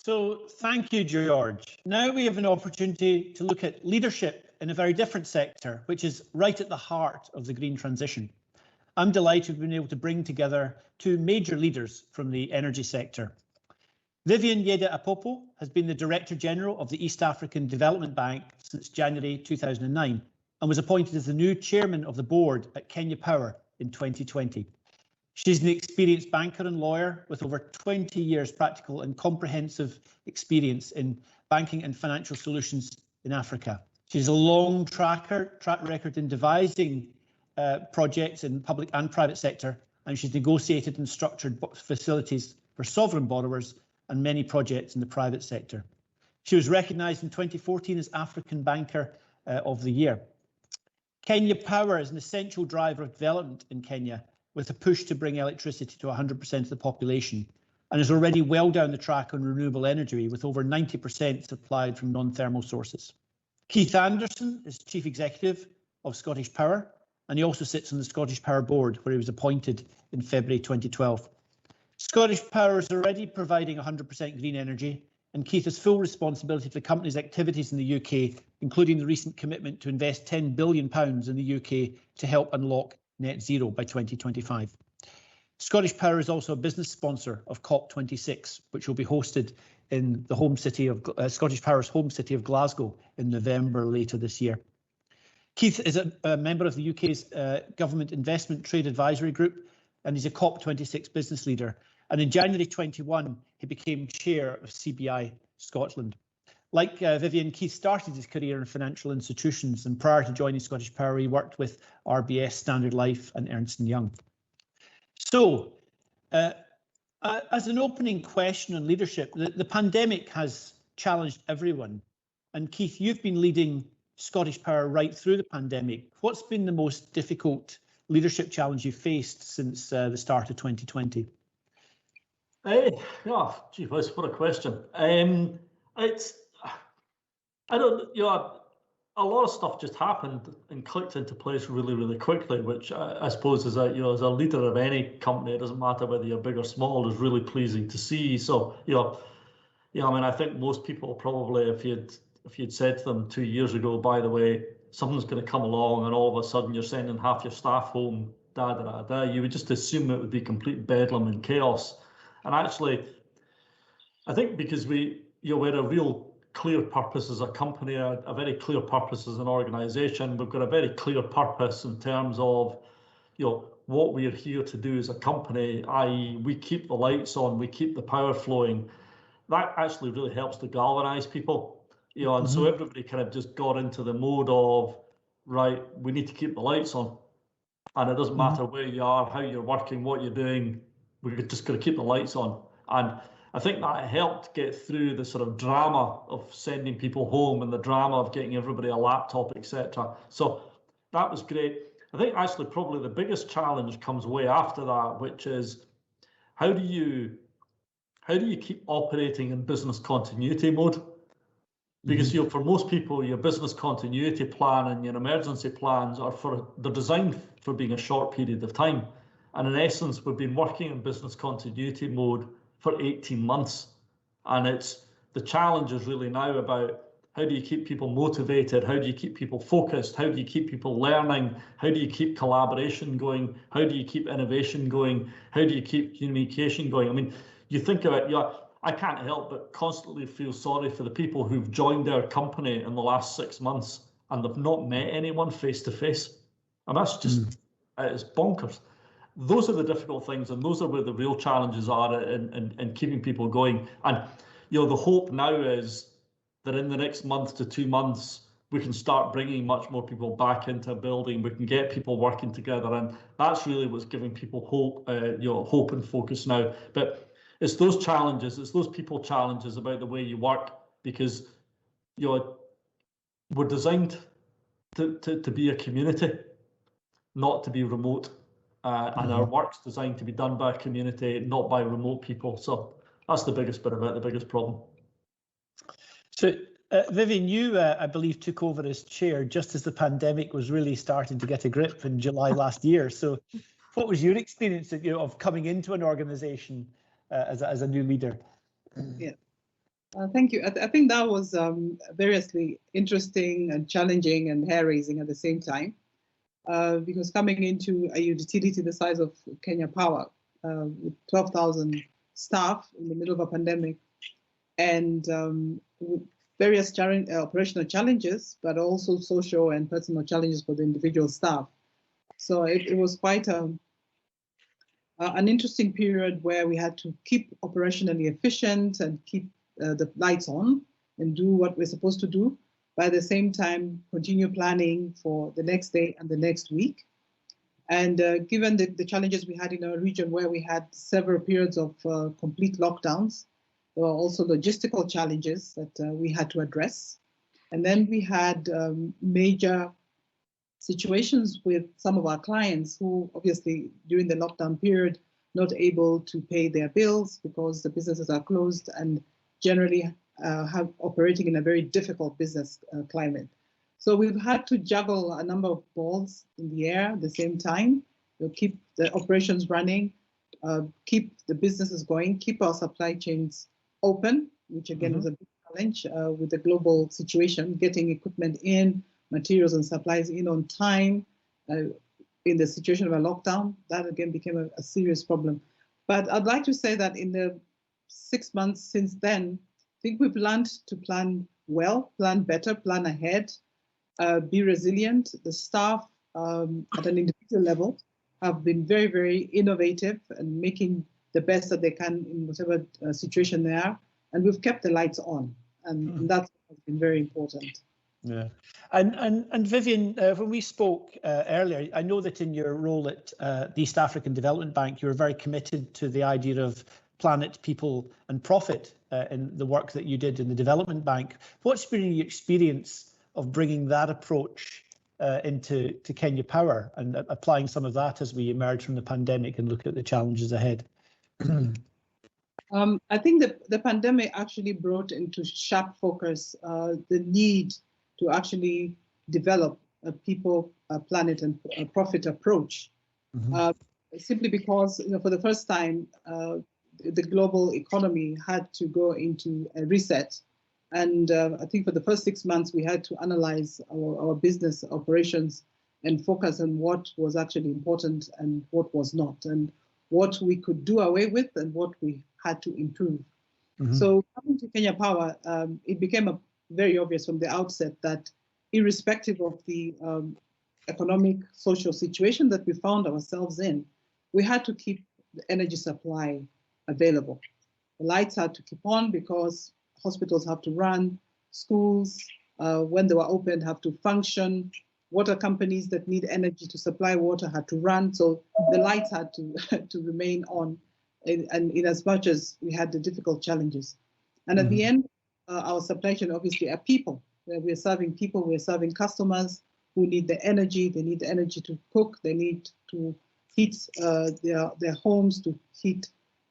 So thank you, George. Now we have an opportunity to look at leadership in a very different sector, which is right at the heart of the green transition. I'm delighted we've been able to bring together two major leaders from the energy sector. Vivienne Yeda Apopo has been the Director General of the East African Development Bank since January 2009 and was appointed as the new Chairman of the Board at Kenya Power in 2020. She's an experienced banker and lawyer with over 20 years practical and comprehensive experience in banking and financial solutions in Africa. She has a long track record in devising projects in public and private sector, and she's negotiated and structured facilities for sovereign borrowers and many projects in the private sector. She was recognised in 2014 as African Banker of the Year. Kenya Power is an essential driver of development in Kenya, with a push to bring electricity to 100% of the population, and is already well down the track on renewable energy, with over 90% supplied from non-thermal sources. Keith Anderson is Chief Executive of Scottish Power, and he also sits on the Scottish Power Board, where he was appointed in February 2012. Scottish Power is already providing 100% green energy, and Keith has full responsibility for the company's activities in the UK, including the recent commitment to invest £10 billion in the UK to help unlock net zero by 2025. Scottish Power is also a business sponsor of COP26, which will be hosted in the home city of Scottish Power's home city of Glasgow in November later this year. Keith is a member of the UK's Government Investment Trade Advisory Group, and he's a COP26 business leader. And in January 21, he became chair of CBI Scotland. Like Vivienne, Keith started his career in financial institutions, and prior to joining Scottish Power, he worked with RBS, Standard Life and Ernst & Young. So, as an opening question on leadership, the pandemic has challenged everyone. And Keith, you've been leading Scottish Power right through the pandemic. What's been the most difficult leadership challenge you've faced since the start of 2020? Oh, gee whiz, what a question. I don't, a lot of stuff just happened and clicked into place really, really quickly, which I suppose is as a leader of any company, it doesn't matter whether you're big or small, is really pleasing to see. So, I mean, I think most people probably, if you'd said to them 2 years ago, by the way, something's going to come along and all of a sudden you're sending half your staff home, you would just assume it would be complete bedlam and chaos. And actually, I think because we had a real clear purpose as a company, a very clear purpose as an organisation. We've got a very clear purpose in terms of, what we are here to do as a company, i.e. we keep the lights on, we keep the power flowing. That actually really helps to galvanise people, and so everybody kind of just got into the mode of, right, we need to keep the lights on. And it doesn't matter where you are, how you're working, what you're doing, we're just going to keep the lights on. And I think that helped get through the sort of drama of sending people home and the drama of getting everybody a laptop, etc. So that was great. I think actually probably the biggest challenge comes way after that, which is how do you keep operating in business continuity mode? Because for most people, your business continuity plan and your emergency plans they're designed for being a short period of time. And in essence, we've been working in business continuity mode for 18 months. And the challenge is really now about how do you keep people motivated? How do you keep people focused? How do you keep people learning? How do you keep collaboration going? How do you keep innovation going? How do you keep communication going? I mean, you think about I can't help but constantly feel sorry for the people who've joined our company in the last 6 months and they've not met anyone face to face. And that's just, it's bonkers. Those are the difficult things, and those are where the real challenges are in keeping people going. And, the hope now is that in the next month to 2 months, we can start bringing much more people back into a building. We can get people working together. And that's really what's giving people hope, hope and focus now. But it's those challenges, it's those people challenges about the way you work, because we're designed to be a community, not to be remote. And our work's designed to be done by a community, not by remote people. So that's the biggest bit about the biggest problem. So Vivienne, you, I believe, took over as chair just as the pandemic was really starting to get a grip in July last year. So what was your experience of coming into an organisation as a new leader? Yeah. Thank you. I think that was variously interesting and challenging and hair-raising at the same time, because coming into a utility the size of Kenya Power, with 12,000 staff in the middle of a pandemic, and with various operational challenges, but also social and personal challenges for the individual staff. So it was quite an interesting period where we had to keep operationally efficient and keep the lights on and do what we're supposed to do, but at the same time continue planning for the next day and the next week. And given the challenges we had in our region where we had several periods of complete lockdowns, there were also logistical challenges that we had to address. And then we had major situations with some of our clients who obviously during the lockdown period not able to pay their bills because the businesses are closed and generally have operating in a very difficult business climate. So we've had to juggle a number of balls in the air at the same time, keep the operations running, keep the businesses going, keep our supply chains open, which again was a big challenge with the global situation, getting equipment in, materials and supplies in on time in the situation of a lockdown. That again became a serious problem. But I'd like to say that in the 6 months since then, I think we've learned to plan well, plan better, plan ahead, be resilient. The staff at an individual level have been very, very innovative and making the best that they can in whatever situation they are. And we've kept the lights on, and that's been very important. Yeah, and Vivienne, when we spoke earlier, I know that in your role at the East African Development Bank, you were very committed to the idea of planet, people and profit in the work that you did in the Development Bank. What's been your experience of bringing that approach into Kenya Power and applying some of that as we emerge from the pandemic and look at the challenges ahead? I think the pandemic actually brought into sharp focus the need to actually develop a people, a planet and a profit approach. Simply because for the first time, the global economy had to go into a reset. And I think for the first 6 months, we had to analyze our business operations and focus on what was actually important and what was not, and what we could do away with and what we had to improve. So coming to Kenya Power, it became very obvious from the outset that irrespective of the economic, social situation that we found ourselves in, we had to keep the energy supply available. The lights had to keep on because hospitals have to run, schools, when they were open, have to function, water companies that need energy to supply water had to run, so the lights had to remain on, and in as much as we had the difficult challenges. And at the end, our supply chain obviously are people. We're serving people, we're serving customers who need the energy, they need the energy to cook, they need to heat their homes, to heat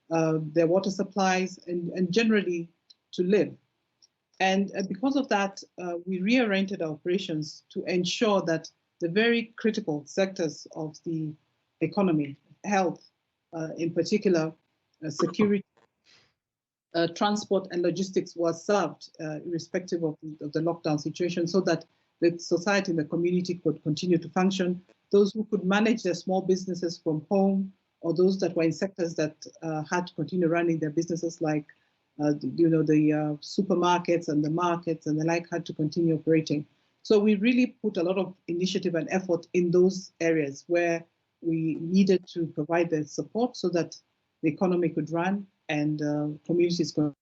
their water supplies, and generally to live. And because of that, we reoriented our operations to ensure that the very critical sectors of the economy, health in particular, security, transport and logistics was served irrespective of the lockdown situation, so that the society and the community could continue to function. Those who could manage their small businesses from home, or those that were in sectors that had to continue running their businesses, like the supermarkets and the markets and the like, had to continue operating. So we really put a lot of initiative and effort in those areas where we needed to provide the support so that the economy could run and communities could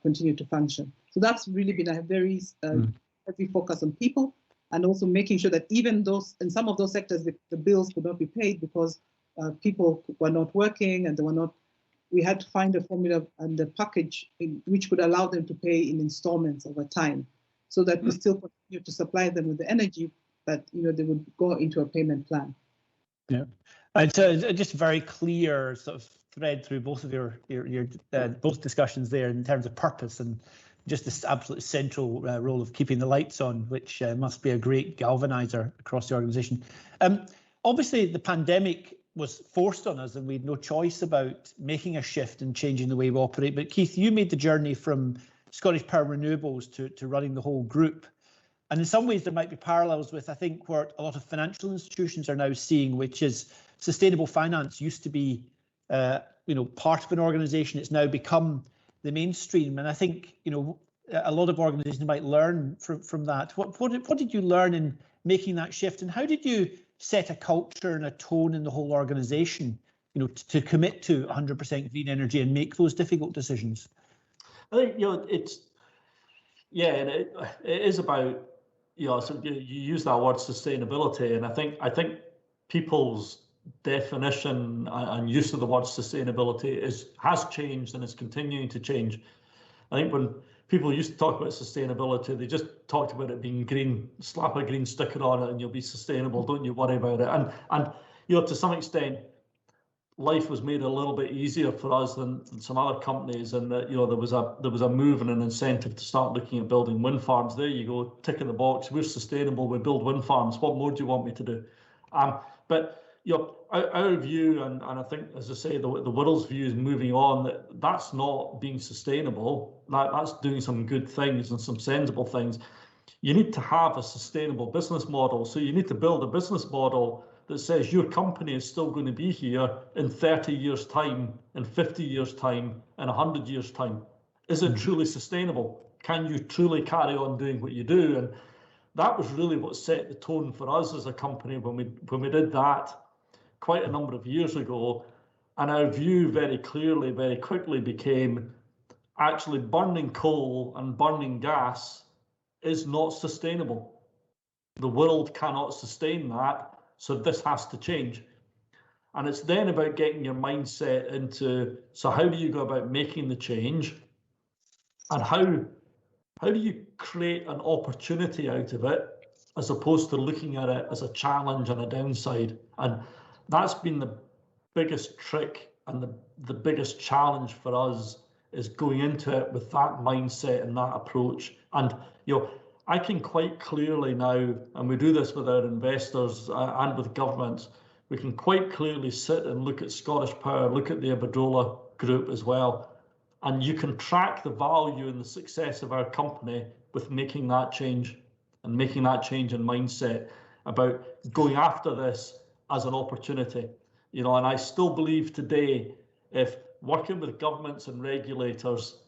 continue to function. So that's really been a very heavy focus on people, and also making sure that even those, in some of those sectors, the bills could not be paid because people were not working and they were not. We had to find a formula and a package which could allow them to pay in installments over time, so that we still continue to supply them with the energy, but they would go into a payment plan. Yeah, and so just a very clear sort of thread through both of your both discussions there in terms of purpose and just this absolute central role of keeping the lights on, which must be a great galvanizer across the organisation. Obviously, the pandemic was forced on us and we had no choice about making a shift and changing the way we operate. But Keith, you made the journey from Scottish Power Renewables to running the whole group. And in some ways, there might be parallels with, I think, what a lot of financial institutions are now seeing, which is sustainable finance used to be, part of an organisation. It's now become the mainstream, and I think, a lot of organisations might learn from that. What did you learn in making that shift, and how did you set a culture and a tone in the whole organisation, to commit to 100% green energy and make those difficult decisions? I think it is about. So you use that word sustainability, and I think people's definition and use of the word sustainability has changed and is continuing to change. I think when people used to talk about sustainability, they just talked about it being green. Slap a green sticker on it and you'll be sustainable. Don't you worry about it. And to some extent, life was made a little bit easier for us than some other companies, and that there was a move and an incentive to start looking at building wind farms. There you go, tick in the box. We're sustainable. We build wind farms. What more do you want me to do? But our view, and I think, as I say, the world's view is moving on. That's not being sustainable. That's doing some good things and some sensible things. You need to have a sustainable business model. So you need to build a business model that says your company is still going to be here in 30 years' time, in 50 years' time, in 100 years' time. Is it truly sustainable? Can you truly carry on doing what you do? And that was really what set the tone for us as a company when we did that quite a number of years ago. And our view very clearly, very quickly became, actually burning coal and burning gas is not sustainable. The world cannot sustain that. So this has to change. And it's then about getting your mindset into, so how do you go about making the change? And how do you create an opportunity out of it, as opposed to looking at it as a challenge and a downside? And that's been the biggest trick and the biggest challenge for us, is going into it with that mindset and that approach. And I can quite clearly now, and we do this with our investors and with governments, we can quite clearly sit and look at Scottish Power, look at the Iberdrola group as well, and you can track the value and the success of our company with making that change, and making that change in mindset about going after this as an opportunity. And I still believe today, if working with governments and regulators,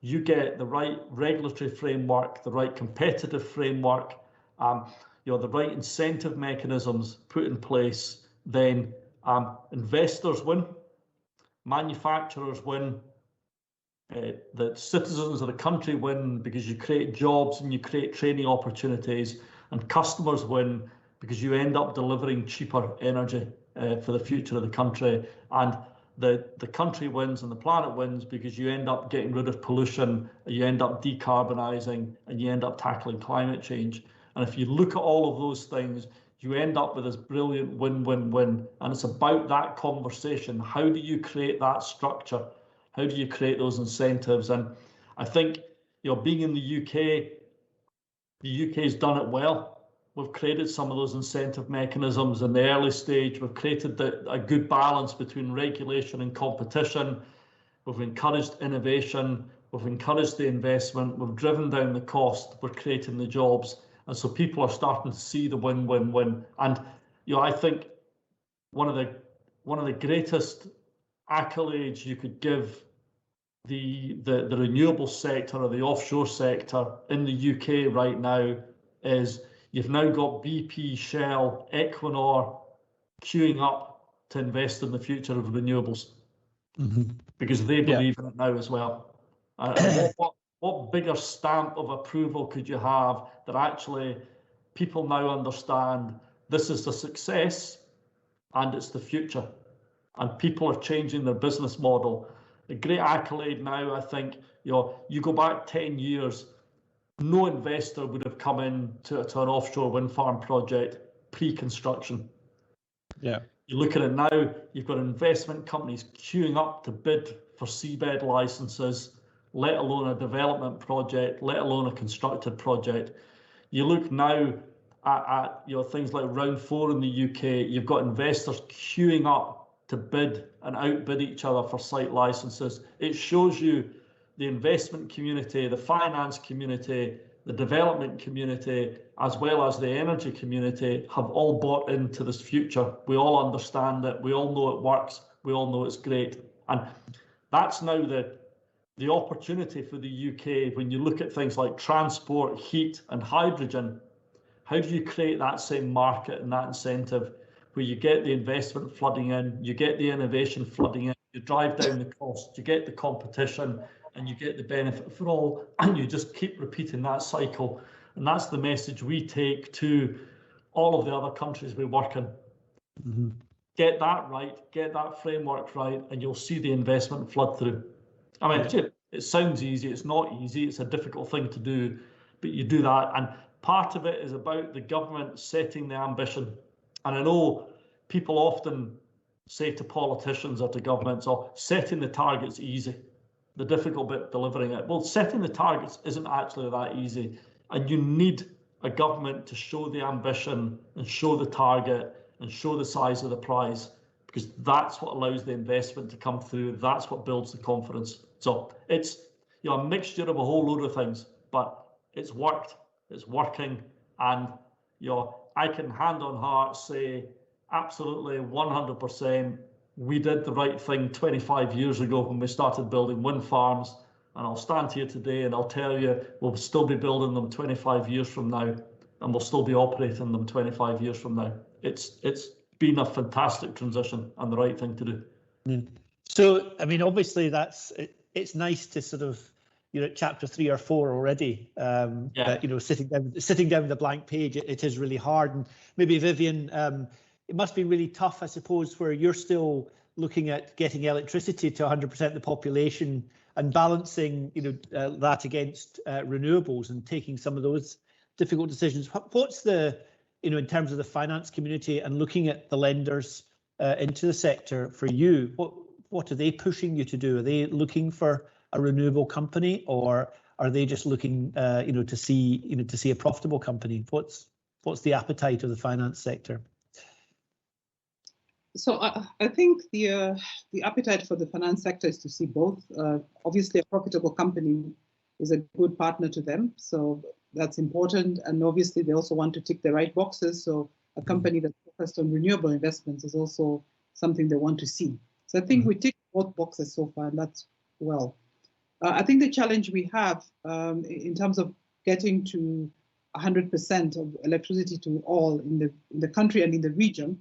you get the right regulatory framework, the right competitive framework, the right incentive mechanisms put in place, then investors win, manufacturers win, the citizens of the country win because you create jobs and you create training opportunities, and customers win because you end up delivering cheaper energy for the future of the country. And the country wins and the planet wins because you end up getting rid of pollution, you end up decarbonising, and you end up tackling climate change. And if you look at all of those things, you end up with this brilliant win-win-win. And it's about that conversation. How do you create that structure? How do you create those incentives? And I think, being in the UK's done it well. We've created some of those incentive mechanisms in the early stage. We've created a good balance between regulation and competition. We've encouraged innovation. We've encouraged the investment. We've driven down the cost. We're creating the jobs. And so people are starting to see the win-win-win. And I think one of the greatest accolades you could give the renewable sector or the offshore sector in the UK right now is, you've now got BP, Shell, Equinor queuing up to invest in the future of renewables, because they believe in it now as well. What bigger stamp of approval could you have that actually people now understand this is the success and it's the future, and people are changing their business model? A great accolade now, I think, you go back 10 years, no investor would have come in to an offshore wind farm project pre-construction. Yeah. You look at it now, you've got investment companies queuing up to bid for seabed licenses, let alone a development project, let alone a constructed project. You look now at things like round 4 in the UK, you've got investors queuing up to bid and outbid each other for site licenses. It shows you the investment community, the finance community, the development community, as well as the energy community, have all bought into this future. We all understand it. We all know it works. We all know it's great. And that's now the opportunity for the UK. When you look at things like transport, heat, and hydrogen, how do you create that same market and that incentive where you get the investment flooding in, you get the innovation flooding in, you drive down the cost, you get the competition, and you get the benefit for all, and you just keep repeating that cycle. And that's the message we take to all of the other countries we work in. Mm-hmm. Get that right, get that framework right, and you'll see the investment flood through. I mean, it sounds easy, it's not easy, it's a difficult thing to do, but you do that. And part of it is about the government setting the ambition. And I know people often say to politicians or to governments, oh, setting the target's easy. The difficult bit, delivering it. Well, setting the targets isn't actually that easy. And you need a government to show the ambition and show the target and show the size of the prize, because that's what allows the investment to come through. That's what builds the confidence. So it's a mixture of a whole load of things, but it's worked, it's working, and I can hand on heart say absolutely 100%. We did the right thing 25 years ago when we started building wind farms, and I'll stand here today and I'll tell you we'll still be building them 25 years from now, and we'll still be operating them 25 years from now. It's been a fantastic transition and the right thing to do. Mm. So, I mean, obviously it's nice to sort of, at chapter 3 or 4 already, that, sitting down with a blank page, it is really hard. And maybe Vivienne, it must be really tough, I suppose, where you're still looking at getting electricity to 100% of the population and balancing, that against renewables and taking some of those difficult decisions. What's the, in terms of the finance community and looking at the lenders into the sector for you, what are they pushing you to do? Are they looking for a renewable company, or are they just looking, to see a profitable company? What's the appetite of the finance sector? So I think the appetite for the finance sector is to see both. Obviously, a profitable company is a good partner to them, so that's important. And obviously, they also want to tick the right boxes. So a company that's focused on renewable investments is also something they want to see. So I think we tick both boxes so far, and that's well. I think the challenge we have in terms of getting to 100% of electricity to all in the country and in the region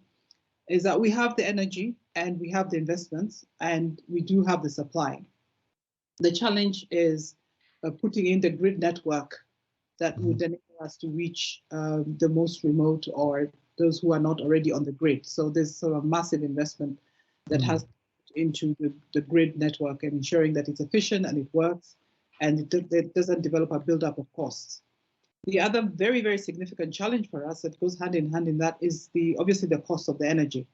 is that we have the energy and we have the investments and we do have the supply. The challenge is putting in the grid network that would enable us to reach the most remote or those who are not already on the grid. So there's sort of massive investment that has into the grid network and ensuring that it's efficient and it works and it doesn't develop a buildup of costs. The other very, very significant challenge for us that goes hand in hand in that is obviously the cost of the energy,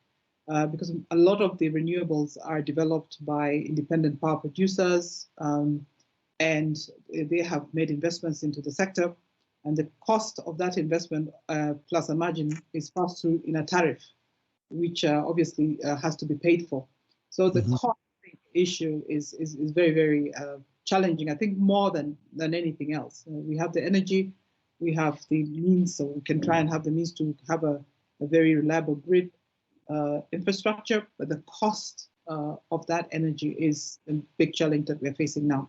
because a lot of the renewables are developed by independent power producers, and they have made investments into the sector, and the cost of that investment plus a margin is passed through in a tariff, which obviously has to be paid for. So the cost issue is very, very challenging, I think, more than anything else. We have the energy, we have the means, so we can try and have the means to have a very reliable grid infrastructure, but the cost of that energy is a big challenge that we're facing now.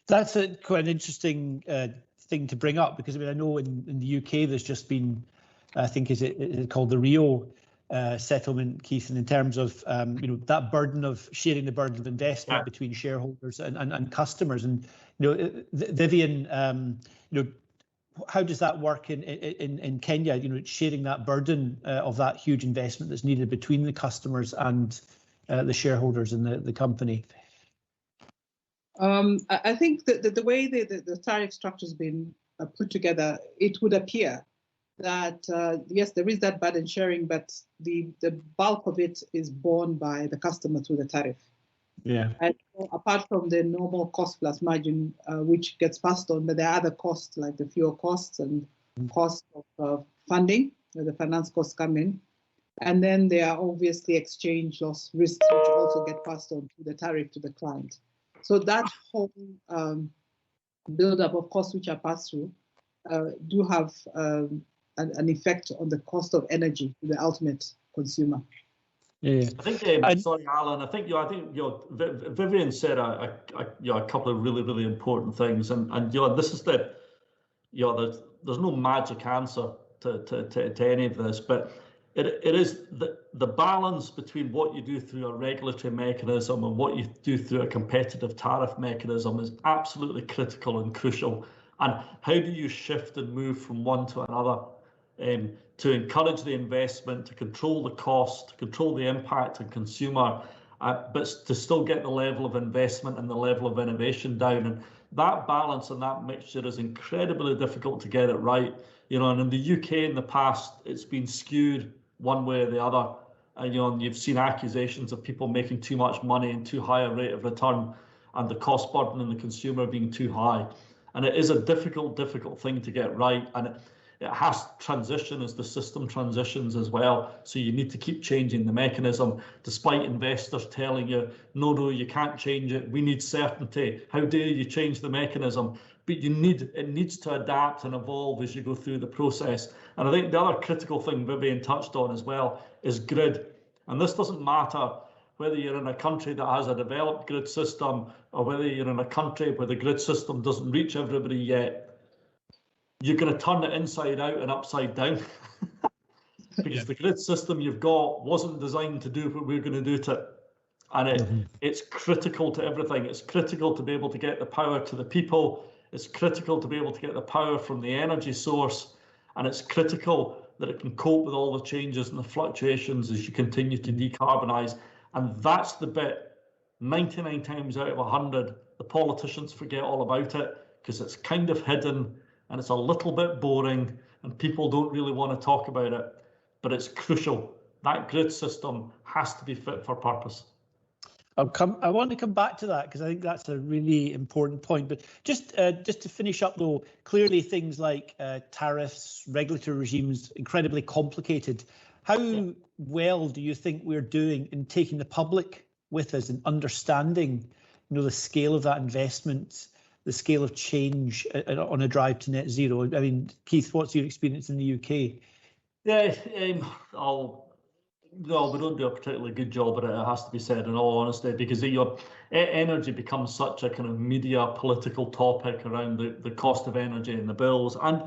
That's quite an interesting thing to bring up, because I mean, I know in the UK there's just been, I think, is it called the Rio settlement, Keith, and in terms of that burden of sharing the burden of investment between shareholders and customers, and Vivienne, how does that work in Kenya? Sharing that burden of that huge investment that's needed between the customers and the shareholders in the company. I think that the way the tariff structure has been put together, it would appear that yes, there is that burden sharing, but the bulk of it is borne by the customer through the tariff. Yeah. And apart from the normal cost plus margin, which gets passed on, but there are other costs like the fuel costs and costs of funding, where the finance costs come in. And then there are obviously exchange loss risks, which also get passed on to the tariff to the client. So that whole build-up of costs which are passed through do have an effect on the cost of energy to the ultimate consumer. Yeah. I think, sorry, Alan. I think Vivienne said a couple of really important things, and this is there's no magic answer to any of this, but it is the balance between what you do through a regulatory mechanism and what you do through a competitive tariff mechanism is absolutely critical and crucial. And how do you shift and move from one to another to encourage the investment, to control the cost, to control the impact on consumer, but to still get the level of investment and the level of innovation down. And that balance and that mixture is incredibly difficult to get it right. And in the UK in the past, it's been skewed one way or the other. And you've seen accusations of people making too much money and too high a rate of return, and the cost burden on the consumer being too high. And it is a difficult thing to get right. And it has to transition as the system transitions as well. So you need to keep changing the mechanism, despite investors telling you, no, you can't change it. We need certainty. How dare you change the mechanism? But it needs to adapt and evolve as you go through the process. And I think the other critical thing Vivienne touched on as well is grid. And this doesn't matter whether you're in a country that has a developed grid system or whether you're in a country where the grid system doesn't reach everybody yet. You're going to turn it inside out and upside down because the grid system you've got wasn't designed to do what we're going to do to it. And it's critical to everything. It's critical to be able to get the power to the people. It's critical to be able to get the power from the energy source. And it's critical that it can cope with all the changes and the fluctuations as you continue to decarbonise. And that's the bit 99 times out of 100, the politicians forget all about it because it's kind of hidden and it's a little bit boring and people don't really want to talk about it, but it's crucial. That grid system has to be fit for purpose. I want to come back to that because I think that's a really important point. But just to finish up, though, clearly things like tariffs, regulatory regimes, incredibly complicated. How well do you think we're doing in taking the public with us and understanding, the scale of that investment, the scale of change on a drive to net zero? I mean, Keith, what's your experience in the UK? Yeah, no, we don't do a particularly good job at it, it has to be said, in all honesty, because energy becomes such a kind of media political topic around the cost of energy and the bills. And,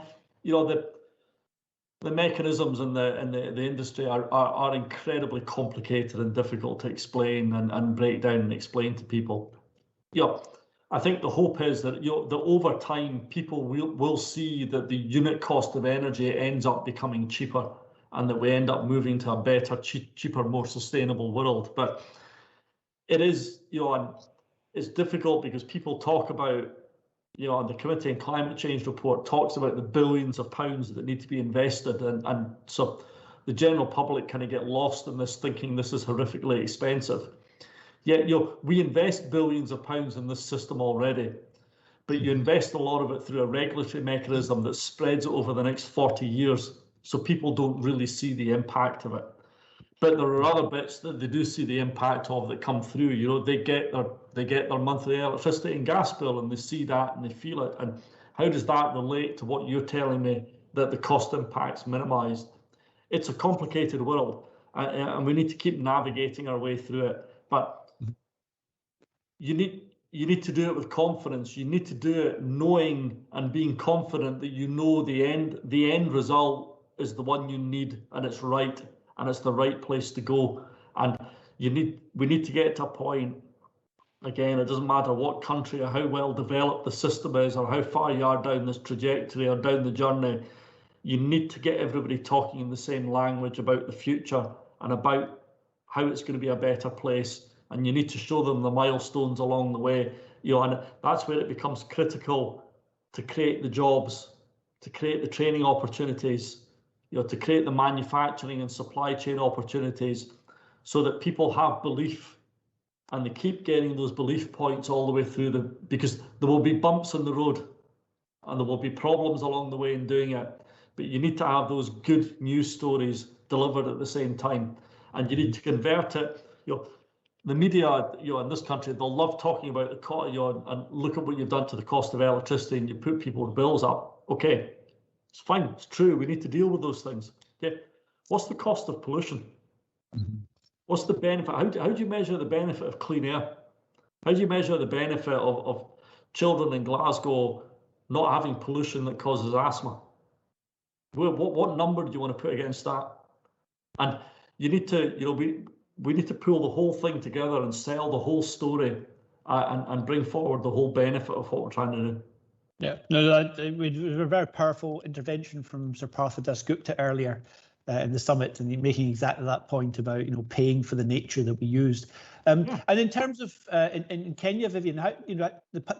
the mechanisms in the industry are incredibly complicated and difficult to explain and break down and explain to people. I think the hope is that that over time people will see that the unit cost of energy ends up becoming cheaper, and that we end up moving to a better, cheaper, more sustainable world. But it is, it's difficult because people talk about, the Committee on Climate Change report talks about the billions of pounds that need to be invested, and so the general public kind of get lost in this, thinking this is horrifically expensive. Yet, we invest billions of pounds in this system already, but you invest a lot of it through a regulatory mechanism that spreads over the next 40 years, so people don't really see the impact of it. But there are other bits that they do see the impact of that come through. They get their monthly electricity and gas bill, and they see that and they feel it. And how does that relate to what you're telling me that the cost impact's minimised? It's a complicated world, and we need to keep navigating our way through it. But you need to do it with confidence. You need to do it knowing and being confident that the end result is the one you need, and it's right, and it's the right place to go. And we need to get to a point, again, it doesn't matter what country or how well developed the system is or how far you are down this trajectory or down the journey, you need to get everybody talking in the same language about the future and about how it's going to be a better place. And you need to show them the milestones along the way, and that's where it becomes critical to create the jobs, to create the training opportunities, to create the manufacturing and supply chain opportunities, so that people have belief and they keep getting those belief points all the way through because there will be bumps in the road and there will be problems along the way in doing it. But you need to have those good news stories delivered at the same time, and you need to convert it. the media, in this country, they'll love talking about the cost, and look at what you've done to the cost of electricity, and you put people's bills up. Okay, it's fine, it's true. We need to deal with those things. Okay, what's the cost of pollution? What's the benefit? How do you measure the benefit of clean air? How do you measure the benefit of children in Glasgow not having pollution that causes asthma? What number do you want to put against that? And you need to, we need to pull the whole thing together and sell the whole story and bring forward the whole benefit of what we're trying to do. Yeah, no, it was a very powerful intervention from Sir Partha Dasgupta earlier in the summit, and making exactly that point about paying for the nature that we used. And in terms of in Kenya, Vivienne, how,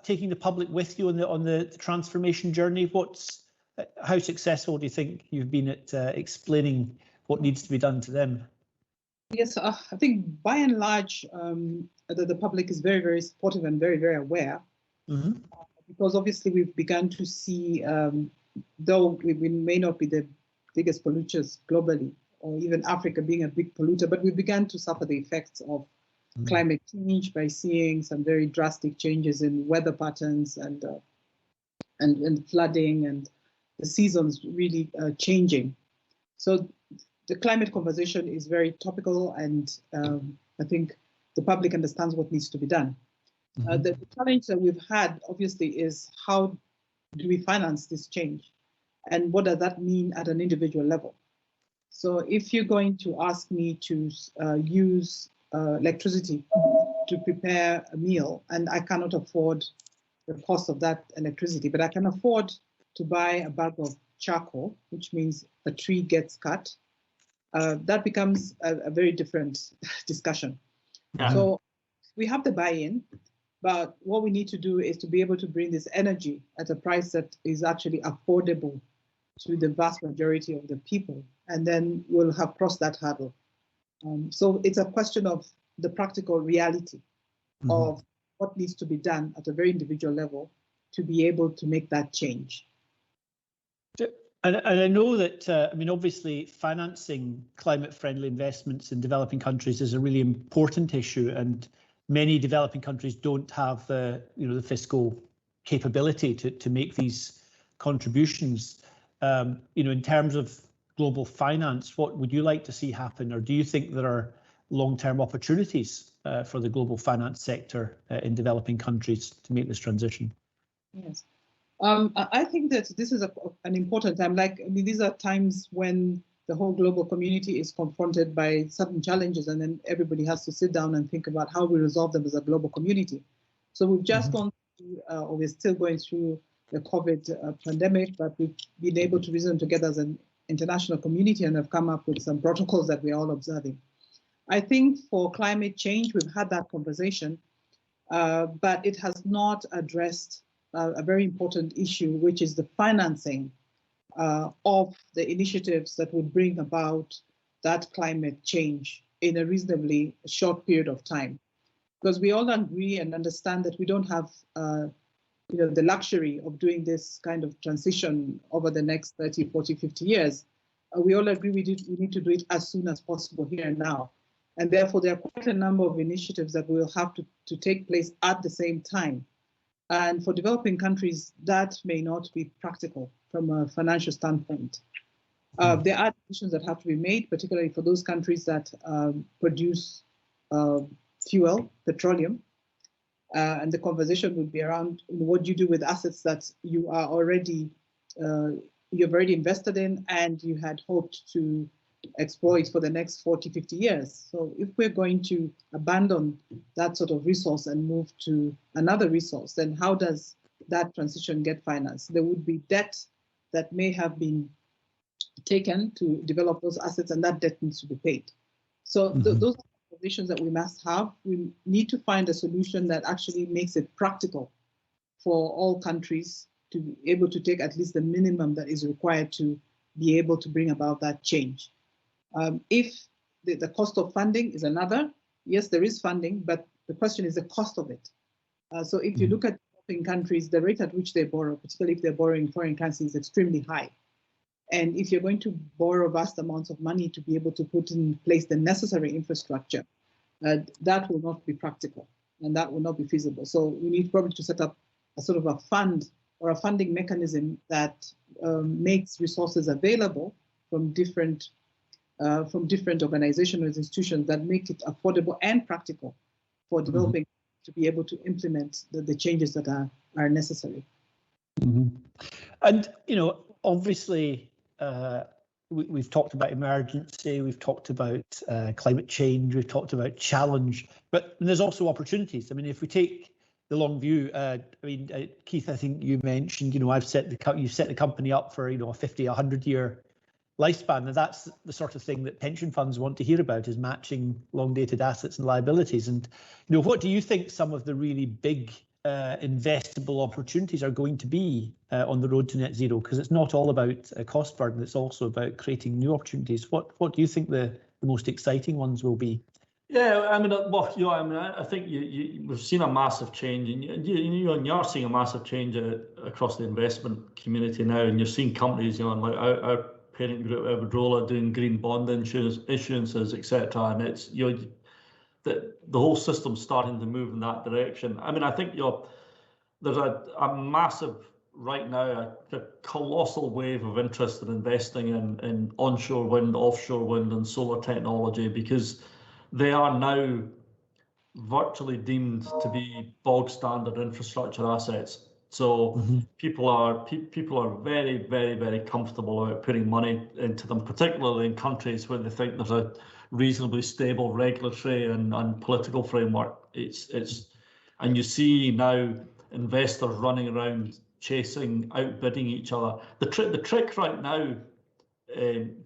taking the public with you on the transformation journey, how successful do you think you've been at explaining what needs to be done to them? Yes, I think by and large, the public is very, very supportive and very, very aware. Because obviously we've begun to see, though we may not be the biggest polluters globally, or even Africa being a big polluter, but we began to suffer the effects of climate change by seeing some very drastic changes in weather patterns and flooding, and the seasons really changing. So the climate conversation is very topical, and I think the public understands what needs to be done. The challenge that we've had, obviously, is how do we finance this change? And what does that mean at an individual level? So if you're going to ask me to use electricity to prepare a meal, and I cannot afford the cost of that electricity, but I can afford to buy a bag of charcoal, which means a tree gets cut, that becomes a very different discussion. So we have the buy-in, but what we need to do is to be able to bring this energy at a price that is actually affordable to the vast majority of the people, and then we'll have crossed that hurdle. So it's a question of the practical reality of what needs to be done at a very individual level to be able to make that change. And I know that, obviously financing climate-friendly investments in developing countries is a really important issue, and many developing countries don't have the fiscal capability to make these contributions. In terms of global finance, what would you like to see happen, or do you think there are long-term opportunities for the global finance sector in developing countries to make this transition? Yes. I think that this is an important time. These are times when the whole global community is confronted by certain challenges, and then everybody has to sit down and think about how we resolve them as a global community. So we've just gone through, or we're still going through the COVID pandemic, but we've been able to reason together as an international community and have come up with some protocols that we're all observing. I think for climate change, we've had that conversation, but it has not addressed a very important issue, which is the financing of the initiatives that would bring about that climate change in a reasonably short period of time. Because we all agree and understand that we don't have the luxury of doing this kind of transition over the next 30, 40, 50 years. We all agree we need to do it as soon as possible here and now. And therefore, there are quite a number of initiatives that will have to take place at the same time. And for developing countries, that may not be practical from a financial standpoint. There are decisions that have to be made, particularly for those countries that produce fuel, petroleum. And the conversation would be around what you do with assets that you are already, you've already invested in and you had hoped to exploit for the next 40, 50 years. So if we're going to abandon that sort of resource and move to another resource, then how does that transition get financed? There would be debt that may have been taken to develop those assets, and that debt needs to be paid. So those are conversations that we must have. We need to find a solution that actually makes it practical for all countries to be able to take at least the minimum that is required to be able to bring about that change. If the cost of funding is another, yes, there is funding, but the question is the cost of it. So if you look at developing countries, the rate at which they borrow, particularly if they're borrowing foreign currency, is extremely high. And if you're going to borrow vast amounts of money to be able to put in place the necessary infrastructure, that will not be practical and that will not be feasible. So we need probably to set up a sort of a fund or a funding mechanism that makes resources available from different organizations or institutions that make it affordable and practical for developing to be able to implement the changes that are necessary. And, you know, obviously, we've talked about emergency, we've talked about climate change, we've talked about challenge, but there's also opportunities. I mean, if we take the long view, Keith, I think you mentioned, you know, you've set the company up for, you know, a 50, 100-year lifespan, and that's the sort of thing that pension funds want to hear about, is matching long-dated assets and liabilities. And, you know, what do you think some of the really big investable opportunities are going to be on the road to net zero? Because it's not all about a cost burden, it's also about creating new opportunities. What do you think the most exciting ones will be? Yeah, I mean, well, you know, I mean, I think we've seen a massive change, and you are seeing a massive change across the investment community now, and you're seeing companies, you know, like our parent group Iberdrola doing green bond issuances, etc. And it's, you know, the whole system's starting to move in that direction. I mean, I think, you know, there's a massive right now, a colossal wave of interest in investing in onshore wind, offshore wind, and solar technology, because they are now virtually deemed to be bog standard infrastructure assets. So people are very, very, very comfortable about putting money into them, particularly in countries where they think there's a reasonably stable regulatory and political framework. And you see now investors running around chasing, outbidding each other. The trick right now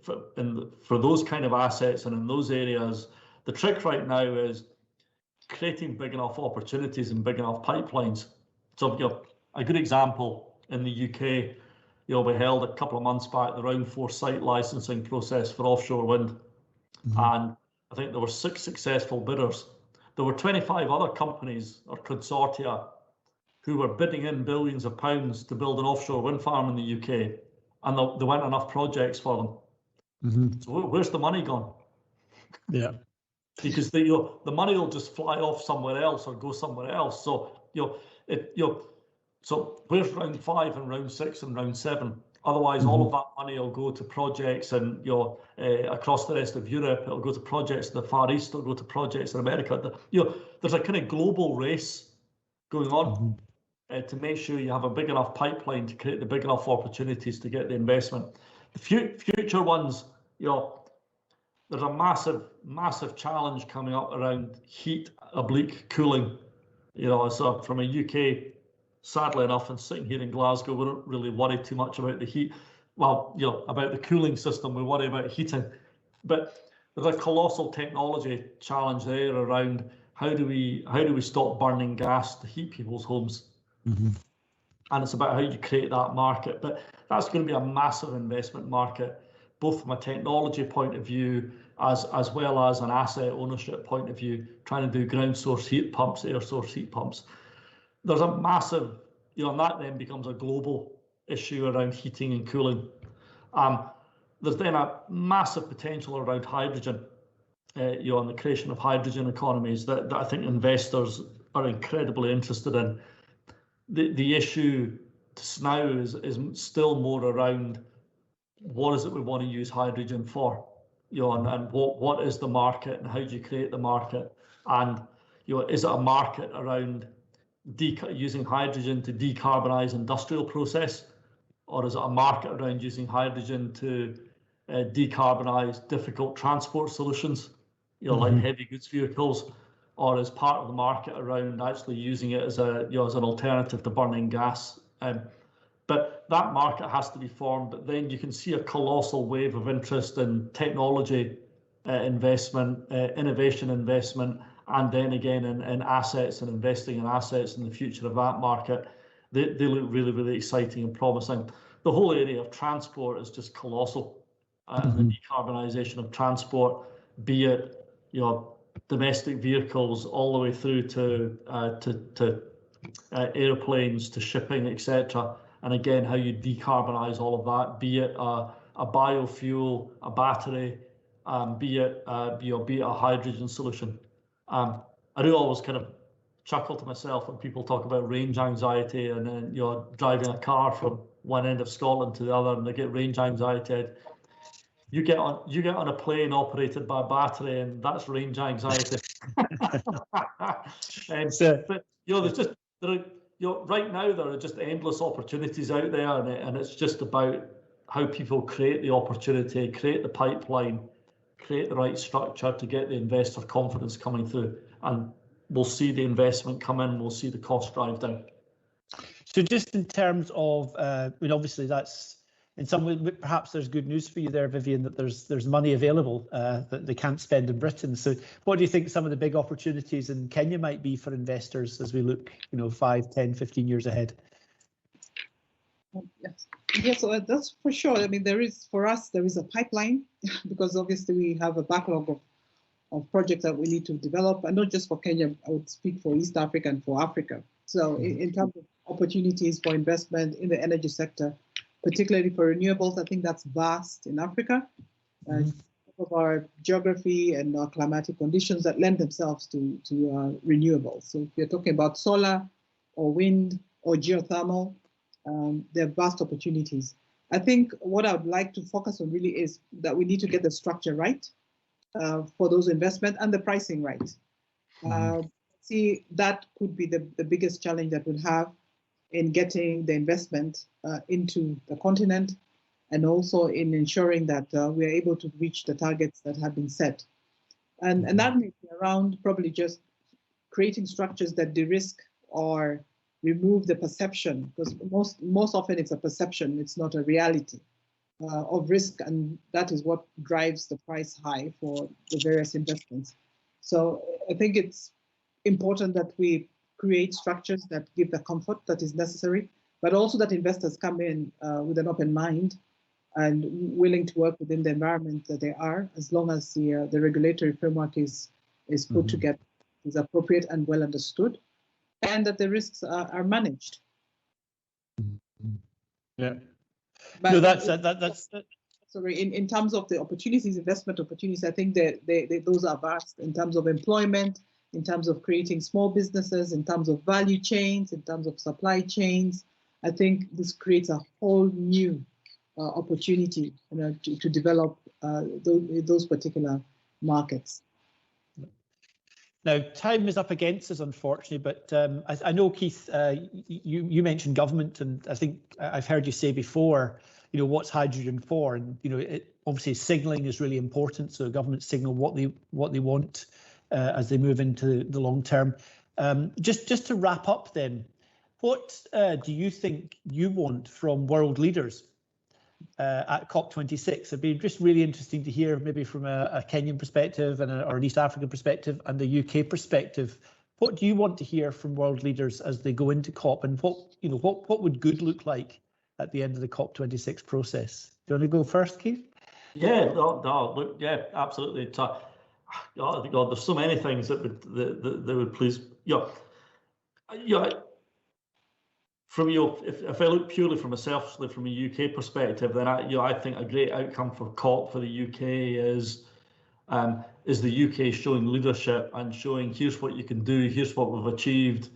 for those kind of assets and in those areas, the trick right now is creating big enough opportunities and big enough pipelines. So, you know, a good example in the UK, you know, we held a couple of months back the round 4 site licensing process for offshore wind, and I think there were 6 successful bidders. There were 25 other companies or consortia who were bidding in billions of pounds to build an offshore wind farm in the UK, and there weren't enough projects for them. So where's the money gone? Yeah. Because the money will just fly off somewhere else or go somewhere else. So so where's round 5 and round 6 and round 7? Otherwise, all of that money will go to projects, and across the rest of Europe, it'll go to projects in the Far East, it'll go to projects in America. There's a kind of global race going on to make sure you have a big enough pipeline to create the big enough opportunities to get the investment. The future ones, you know, there's a massive challenge coming up around heat oblique cooling. You know, so from a UK, sadly enough, and sitting here in Glasgow, we don't really worry too much about the heat. Well, you know, about the cooling system, we worry about heating. But there's a colossal technology challenge there around how do we stop burning gas to heat people's homes? And it's about how you create that market. But that's going to be a massive investment market, both from a technology point of view as well as an asset ownership point of view, trying to do ground source heat pumps, air source heat pumps. There's a massive, you know, and that then becomes a global issue around heating and cooling. There's then a massive potential around hydrogen, you know, and the creation of hydrogen economies that I think investors are incredibly interested in. The issue now is still more around what is it we want to use hydrogen for, you know, and what is the market and how do you create the market, and you know, is it a market around using hydrogen to decarbonize industrial process, or is it a market around using hydrogen to decarbonize difficult transport solutions, you know, like heavy goods vehicles, or is part of the market around actually using it as a, you know, as an alternative to burning gas? But that market has to be formed. But then you can see a colossal wave of interest in technology investment, innovation investment, and then again in assets and investing in assets in the future of that market. They look really, really exciting and promising. The whole area of transport is just colossal. The decarbonisation of transport, be it, you know, domestic vehicles all the way through to airplanes, to shipping, etc. And again, how you decarbonise all of that, be it a biofuel, a battery, be it a hydrogen solution. I do always kind of chuckle to myself when people talk about range anxiety, and then driving a car from one end of Scotland to the other, and they get range anxiety. You get on a plane operated by battery, and that's range anxiety. But right now there are just endless opportunities out there, and it's just about how people create the opportunity, create the pipeline, create the right structure to get the investor confidence coming through, and we'll see the investment come in, we'll see the cost drive down. So just in terms of, obviously that's, in some way, perhaps there's good news for you there, Vivienne, that there's money available that they can't spend in Britain. So what do you think some of the big opportunities in Kenya might be for investors as we look, 5, 10, 15 years ahead? Yes, so that's for sure. I mean, there is a pipeline because obviously we have a backlog of projects that we need to develop, and not just for Kenya. I would speak for East Africa and for Africa. So in terms of opportunities for investment in the energy sector, particularly for renewables, I think that's vast in Africa. Of our geography and our climatic conditions that lend themselves to renewables. So if you're talking about solar or wind or geothermal, there are vast opportunities. I think what I would like to focus on really is that we need to get the structure right for those investments and the pricing right. See, that could be the biggest challenge that we'll have in getting the investment into the continent, and also in ensuring that we are able to reach the targets that have been set. And that may be around probably just creating structures that de-risk or remove the perception, because most often it's a perception, it's not a reality of risk, and that is what drives the price high for the various investments. So I think it's important that we create structures that give the comfort that is necessary, but also that investors come in with an open mind and willing to work within the environment that they are, as long as the regulatory framework is put together, is appropriate and well understood, and that the risks are managed. Yeah. But no, that's sorry. In terms of the opportunities, investment opportunities, I think those are vast in terms of employment, in terms of creating small businesses, in terms of value chains, in terms of supply chains. I think this creates a whole new opportunity to develop those particular markets. Now, time is up against us, unfortunately, but I know, Keith, you mentioned government, and I think I've heard you say before, what's hydrogen for? And, obviously signalling is really important. So government signal what they want as they move into the long term. Just to wrap up then, what do you think you want from world leaders at COP26? It'd be just really interesting to hear, maybe from a Kenyan perspective or an East African perspective and the UK perspective. What do you want to hear from world leaders as they go into COP, and what would good look like at the end of the COP26 process? Do you want to go first, Keith? Yeah, look, yeah, absolutely. God, there's so many things that would please. From if I look purely from selfishly from a UK perspective, then I think a great outcome for COP for the UK is the UK showing leadership and showing, here's what you can do, here's what we've achieved,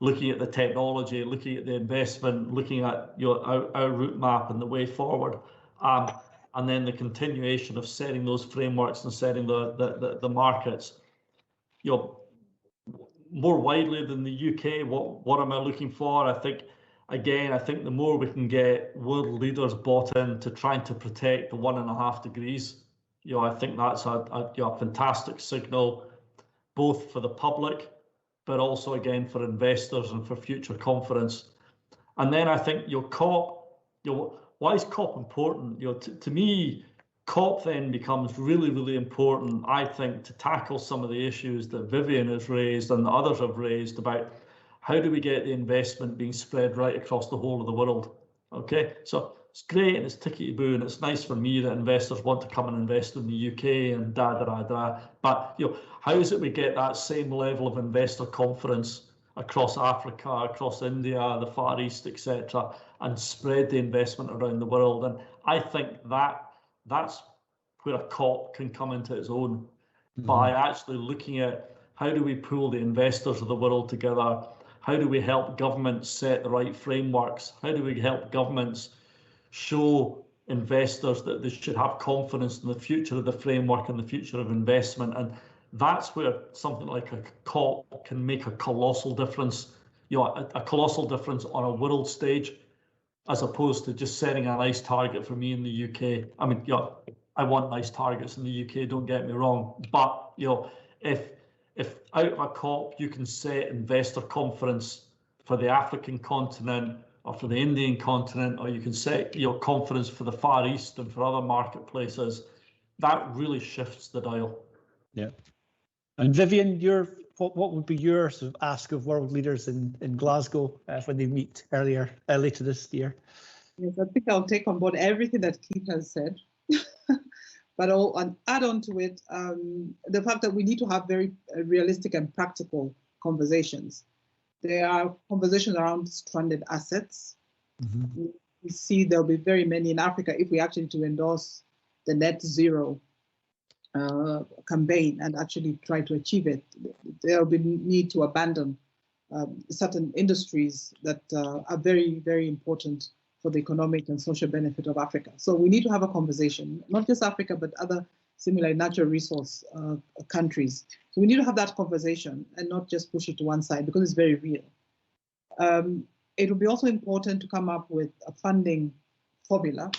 looking at the technology, looking at the investment, looking at our route map and the way forward, and then the continuation of setting those frameworks and setting the markets. More widely than the UK, what am I looking for? I think the more we can get world leaders bought into trying to protect the 1.5 degrees, I think that's a fantastic signal, both for the public, but also again for investors and for future confidence. And then I think COP, why is COP important? To me, COP then becomes really, really important, I think, to tackle some of the issues that Vivienne has raised and the others have raised about how do we get the investment being spread right across the whole of the world. Okay, so it's great and it's tickety-boo and it's nice for me that investors want to come and invest in the UK and but how is it we get that same level of investor confidence across Africa, across India, the Far East, etc., and spread the investment around the world? And I think that's where a COP can come into its own, by actually looking at How do we pull the investors of the world together? How do we help governments set the right frameworks? How do we help governments show investors that they should have confidence in the future of the framework and the future of investment? And that's where something like a COP can make a colossal difference, a colossal difference on a world stage, as opposed to just setting a nice target for me in the UK. I mean, I want nice targets in the UK, don't get me wrong, but if out of a COP you can set investor confidence for the African continent or for the Indian continent, or you can set your confidence for the Far East and for other marketplaces, that really shifts the dial. Yeah. And Vivienne, what would be your sort of ask of world leaders in Glasgow when they meet later this year? Yes, I think I'll take on board everything that Keith has said, but I'll add on to it the fact that we need to have very realistic and practical conversations. There are conversations around stranded assets. Mm-hmm. We see there'll be very many in Africa if we actually to endorse the net zero campaign and actually try to achieve it. There will be need to abandon certain industries that are very, very important for the economic and social benefit of Africa. So we need to have a conversation, not just Africa, but other similar natural resource countries. So we need to have that conversation and not just push it to one side because it's very real. It will be also important to come up with a funding formula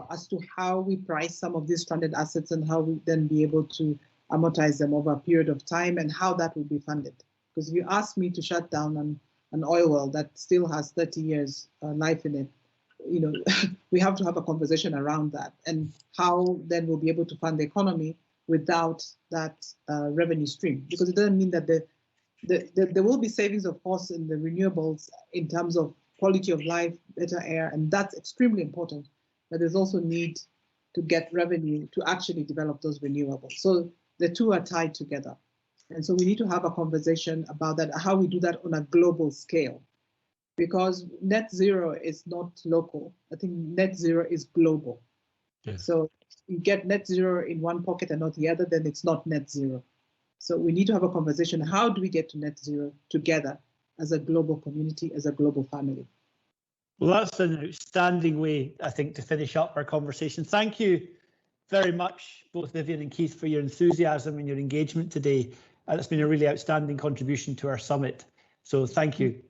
as to how we price some of these stranded assets and how we then be able to amortize them over a period of time and how that will be funded. Because if you ask me to shut down an oil well that still has 30 years life in it, we have to have a conversation around that and how then we'll be able to fund the economy without that revenue stream. Because it doesn't mean that there will be savings, of course, in the renewables in terms of quality of life, better air, and that's extremely important. But there's also need to get revenue to actually develop those renewables. So the two are tied together. And so we need to have a conversation about that, how we do that on a global scale. Because net zero is not local. I think net zero is global. Yeah. So you get net zero in one pocket and not the other, then it's not net zero. So we need to have a conversation. How do we get to net zero together as a global community, as a global family? Well, that's an outstanding way, I think, to finish up our conversation. Thank you very much, both Vivienne and Keith, for your enthusiasm and your engagement today. It's been a really outstanding contribution to our summit. So thank you.